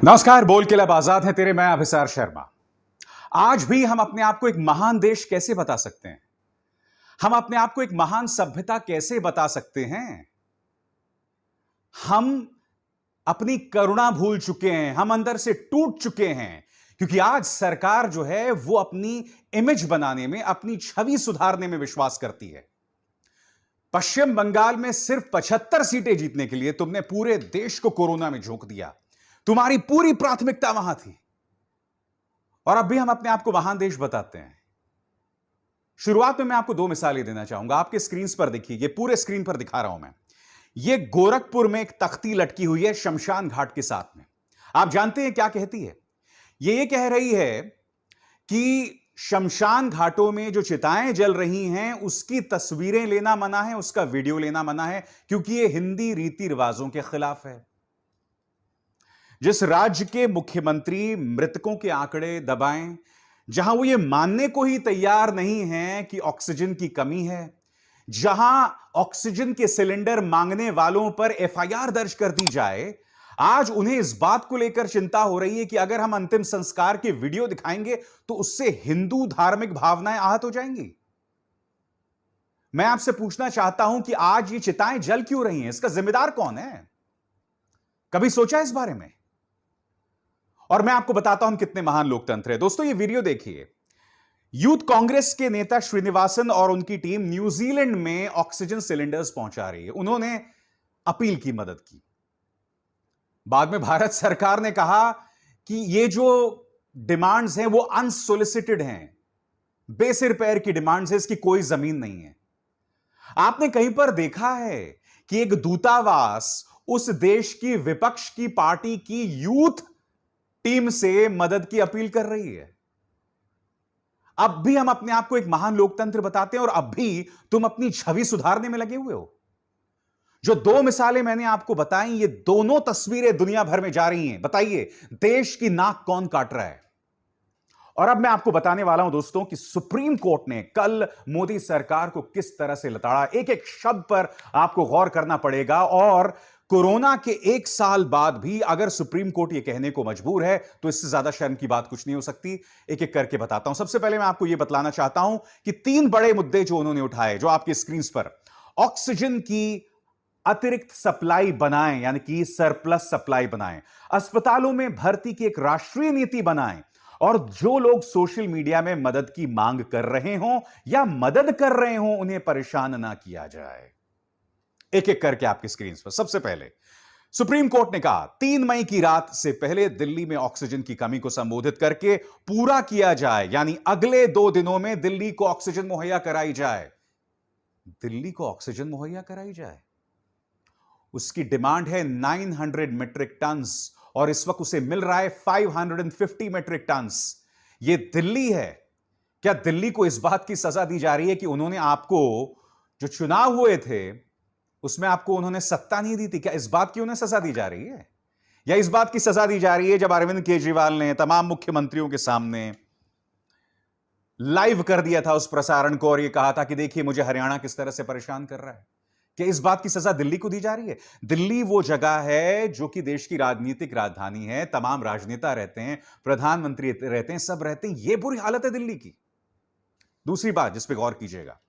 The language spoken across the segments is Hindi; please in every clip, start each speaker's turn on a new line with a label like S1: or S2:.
S1: नमस्कार। बोल के लब आजाद है तेरे, मैं अभिसार शर्मा। आज भी हम अपने आप को एक महान देश कैसे बता सकते हैं? हम अपने आप को एक महान सभ्यता कैसे बता सकते हैं? हम अपनी करुणा भूल चुके हैं, हम अंदर से टूट चुके हैं, क्योंकि आज सरकार जो है वो अपनी इमेज बनाने में, अपनी छवि सुधारने में विश्वास करती है। पश्चिम बंगाल में सिर्फ 75 सीटें जीतने के लिए तुमने पूरे देश को कोरोना में झोंक दिया। तुम्हारी पूरी प्राथमिकता वहां थी, और अब भी हम अपने आप को महान देश बताते हैं। शुरुआत में मैं आपको दो मिसालें देना चाहूंगा। आपके स्क्रीन पर देखिए, ये पूरे स्क्रीन पर दिखा रहा हूं मैं। ये गोरखपुर में एक तख्ती लटकी हुई है शमशान घाट के साथ में। आप जानते हैं क्या कहती है? ये कह रही है कि शमशान घाटों में जो चिताएं जल रही हैं उसकी तस्वीरें लेना मना है, उसका वीडियो लेना मना है, क्योंकि ये हिंदी रीति रिवाजों के खिलाफ है। जिस राज्य के मुख्यमंत्री मृतकों के आंकड़े दबाएं, जहां वो ये मानने को ही तैयार नहीं है कि ऑक्सीजन की कमी है, जहां ऑक्सीजन के सिलेंडर मांगने वालों पर एफआईआर दर्ज कर दी जाए, आज उन्हें इस बात को लेकर चिंता हो रही है कि अगर हम अंतिम संस्कार के वीडियो दिखाएंगे तो उससे हिंदू धार्मिक भावनाएं आहत हो जाएंगी। मैं आपसे पूछना चाहता हूं कि आज ये चिताएं जल क्यों रही हैं? इसका जिम्मेदार कौन है? कभी सोचा इस बारे में? और मैं आपको बताता हूं कितने महान लोकतंत्र है। दोस्तों, ये वीडियो देखिए। यूथ कांग्रेस के नेता श्रीनिवासन और उनकी टीम न्यूजीलैंड में ऑक्सीजन सिलेंडर्स पहुंचा रही है। उन्होंने अपील की, मदद की। बाद में भारत सरकार ने कहा कि ये जो डिमांड्स हैं वो अनसोलिसिटेड हैं, बेसिर पैर की डिमांड्स है, इसकी कोई जमीन नहीं है। आपने कहीं पर देखा है कि एक दूतावास उस देश की विपक्ष की पार्टी की यूथ टीम से मदद की अपील कर रही है? अब भी हम अपने आप को एक महान लोकतंत्र बताते हैं, और अब भी तुम अपनी छवि सुधारने में लगे हुए हो। जो दो मिसालें मैंने आपको बताई, ये दोनों तस्वीरें दुनिया भर में जा रही हैं। बताइए, देश की नाक कौन काट रहा है? और अब मैं आपको बताने वाला हूं दोस्तों कि सुप्रीम कोर्ट ने कल मोदी सरकार को किस तरह से लताड़ा। एक एक शब्द पर आपको गौर करना पड़ेगा, और कोरोना के एक साल बाद भी अगर सुप्रीम कोर्ट यह कहने को मजबूर है तो इससे ज्यादा शर्म की बात कुछ नहीं हो सकती। एक एक करके बताता हूं। सबसे पहले मैं आपको यह बतलाना चाहता हूं कि तीन बड़े मुद्दे जो उन्होंने उठाए, जो आपके स्क्रीन पर, ऑक्सीजन की अतिरिक्त सप्लाई बनाएं, यानी कि सरप्लस सप्लाई बनाएं, अस्पतालों में भर्ती की एक राष्ट्रीय नीति बनाएं, और जो लोग सोशल मीडिया में मदद की मांग कर रहे हों या मदद कर रहे हों उन्हें परेशान ना किया जाए। एक एक करके आपकी स्क्रीन पर। सबसे पहले सुप्रीम कोर्ट ने कहा 3 मई की रात से पहले दिल्ली में ऑक्सीजन की कमी को संबोधित करके पूरा किया जाए, यानी अगले 2 दिनों में दिल्ली को ऑक्सीजन मुहैया कराई जाए। दिल्ली को ऑक्सीजन मुहैया कराई जाए, उसकी डिमांड है 900 मेट्रिक टन्स, और इस वक्त उसे मिल रहा है 550 मेट्रिक टन्स। यह दिल्ली है। क्या दिल्ली को इस बात की सजा दी जा रही है कि उन्होंने आपको, जो चुनाव हुए थे उसमें आपको उन्होंने सत्ता नहीं दी थी? क्या इस बात की उन्हें सजा दी जा रही है? या इस बात की सजा दी जा रही है जब अरविंद केजरीवाल ने तमाम मुख्यमंत्रियों के सामने लाइव कर दिया था उस प्रसारण को, और यह कहा था कि देखिए मुझे हरियाणा किस तरह से परेशान कर रहा है? क्या इस बात की सजा दिल्ली को दी जा रही है? दिल्ली वो जगह है जो कि देश की राजनीतिक राजधानी है, तमाम राजनेता रहते हैं, प्रधानमंत्री रहते हैं, सब रहते हैं। यह बुरी हालत है दिल्ली की। दूसरी बात जिस पर गौर कीजिएगा,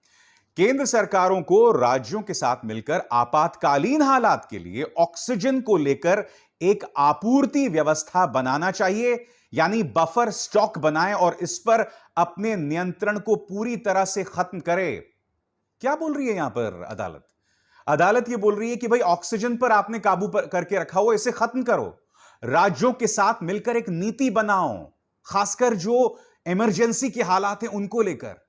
S1: केंद्र सरकारों को राज्यों के साथ मिलकर आपातकालीन हालात के लिए ऑक्सीजन को लेकर एक आपूर्ति व्यवस्था बनाना चाहिए, यानी बफर स्टॉक बनाएं और इस पर अपने नियंत्रण को पूरी तरह से खत्म करें। क्या बोल रही है यहां पर अदालत? अदालत यह बोल रही है कि भाई ऑक्सीजन पर आपने काबू करके रखा हो, इसे खत्म करो। राज्यों के साथ मिलकर एक नीति बनाओ, खासकर जो इमरजेंसी के हालात हैं उनको लेकर।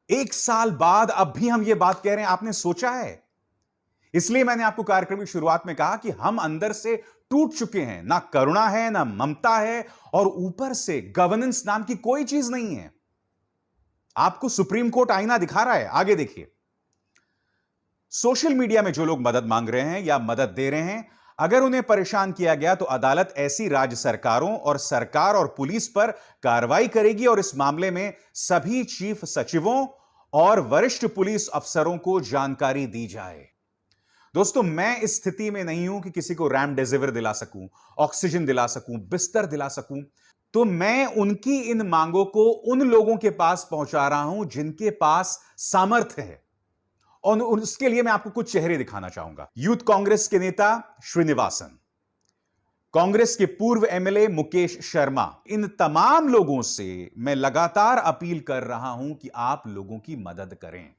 S1: 1 साल बाद अब भी हम यह बात कह रहे हैं, आपने सोचा है? इसलिए मैंने आपको कार्यक्रम की शुरुआत में कहा कि हम अंदर से टूट चुके हैं। ना करुणा है, ना ममता है, और ऊपर से गवर्नेंस नाम की कोई चीज नहीं है। आपको सुप्रीम कोर्ट आईना दिखा रहा है। आगे देखिए, सोशल मीडिया में जो लोग मदद मांग रहे हैं या मदद दे रहे हैं, अगर उन्हें परेशान किया गया तो अदालत ऐसी राज्य सरकारों और सरकार और पुलिस पर कार्रवाई करेगी, और इस मामले में सभी चीफ सचिवों और वरिष्ठ पुलिस अफसरों को जानकारी दी जाए। दोस्तों, मैं इस स्थिति में नहीं हूं कि किसी को रेमडेसिविर दिला सकूं, ऑक्सीजन दिला सकूं, बिस्तर दिला सकूं। तो मैं उनकी इन मांगों को उन लोगों के पास पहुंचा रहा हूं जिनके पास सामर्थ्य है। और उसके लिए मैं आपको कुछ चेहरे दिखाना चाहूंगा। यूथ कांग्रेस के नेता श्रीनिवासन, कांग्रेस के पूर्व एमएलए मुकेश शर्मा, इन तमाम लोगों से मैं लगातार अपील कर रहा हूं कि आप लोगों की मदद करें।